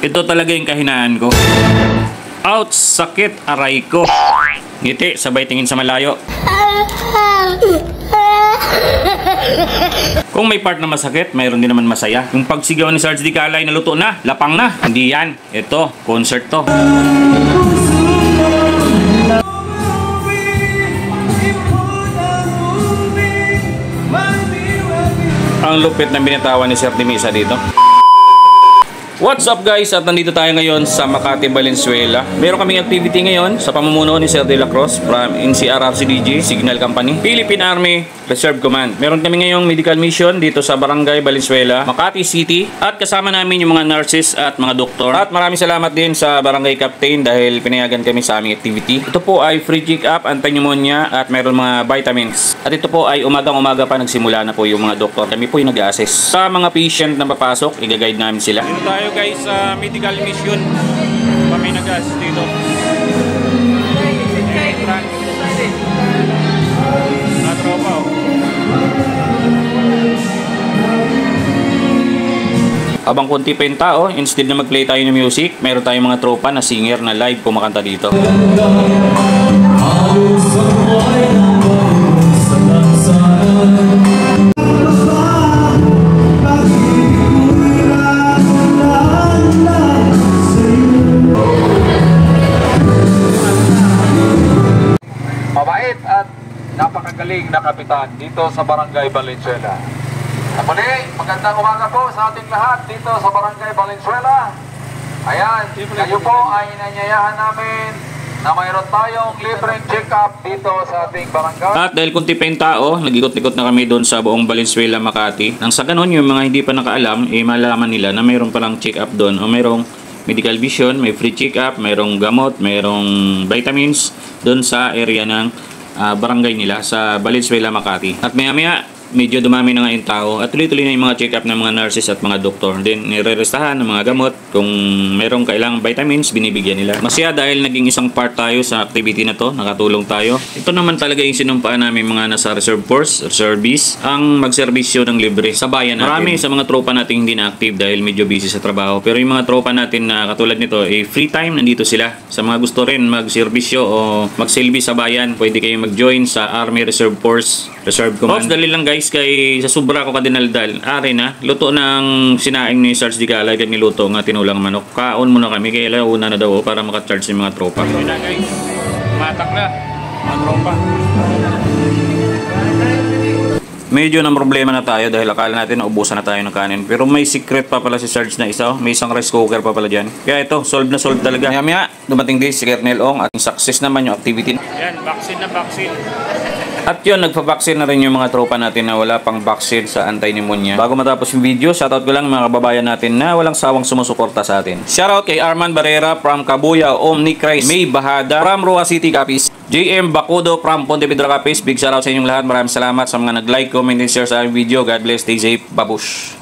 Ito talaga yung kahinaan ko. Ouch! Sakit! Aray ko! Ngiti, sabay tingin sa malayo. Kung may part na masakit, mayroon din naman masaya. Yung pagsigaw ni Sarge Di Calay na luto na, lapang na. Hindi yan. Ito, concert to. Ang lupit na binitawan ni Sir Dimisa dito. What's up guys? At nandito tayo ngayon sa Makati, Valenzuela. Meron kaming activity ngayon sa pamumuno ni Sir De La Cruz from NCRRCDG Signal Company, Philippine Army Reserve Command. Meron kami ngayong medical mission dito sa Barangay Valenzuela, Makati City. At kasama namin yung mga nurses at mga doktor. At maraming salamat din sa Barangay Captain dahil pinayagan kami sa aming activity. Ito po ay free check-up, anti-pneumonia at meron mga vitamins. At ito po ay umagang-umaga pa nagsimula na po yung mga doktor. Kami po yung nag-a-assess sa mga patient na papasok. I-guide namin sila. Dito tayo guys sa medical mission. Kami nag-gas dito. Na tropa oh. Abang konti pa yung tao, instead na mag-play tayo ng music, meron tayong mga tropa na singer na live kumakanta dito. Mabait at napakagaling na kapitan dito sa Barangay Valenzuela. At muli, magandang umaga po sa ating lahat dito sa Barangay Valenzuela. Ayan, kayo po ay inanyayahan namin na mayroon tayong libreng check-up dito sa ating barangay. At dahil kunti pa yung tao, nag-ikot-ikot na kami doon sa buong Valenzuela, Makati. Nang sa ganun, yung mga hindi pa nakaalam, malaman nila na mayroon palang check-up doon o mayroong medical vision, may free check-up, mayroong gamot, mayroong vitamins doon sa area ng barangay nila sa Valenzuela, Makati. At maya-maya, medyo dumami na nga yung tao at tuloy-tuloy na yung mga check-up ng mga nurses at mga doktor. Then, nire-restahan ng mga gamot. Kung merong kailangang vitamins, binibigyan nila. Masaya dahil naging isang part tayo sa activity na to. Nakatulong tayo. Ito naman talaga yung sinumpaan namin mga nasa reserve force, reservists, ang magserbisyo ng libre sa bayan natin. Marami sa mga tropa natin hindi na active dahil medyo busy sa trabaho. Pero yung mga tropa natin na katulad nito, free time, nandito sila. Sa mga gusto rin magserbisyo o magsilbi sa bayan, pwede kayong mag-join sa Army Reserve Force, Reserve Command. Dali lang guys, kay sa sobra ko kadinaldal. Ari na, luto ng sinaing ni Sarge Di Calay kag niluto nga tinulang manok. Kaon muna kami kay una na daw para maka-charge yung mga tropa. Yun na guys, matak na mga tropa. Medyo ng problema na tayo dahil akala natin naubusan na tayo ng kanin. Pero may secret pa pala si Sarge na isa. May isang rice cooker pa pala dyan. Kaya ito, solve na solve talaga. Maya dumating din si Kernel Ong at success naman yung activity. Yan, vaccine na vaccine. At yun, nagpa-vaccine na rin yung mga tropa natin na wala pang vaccine sa anti-pneumonia. Bago matapos yung video, shoutout ko lang mga kababayan natin na walang sawang sumusuporta sa atin. Shoutout kay Arman Barrera from Kabuya, Omni Christ, May Bahada from Roa City, Capiz, JM Bakudo from Ponte Vedra, Capiz. Big shoutout sa inyong lahat. Maraming salamat sa mga nag-like, comment, and share sa aming video. God bless, stay safe, babush.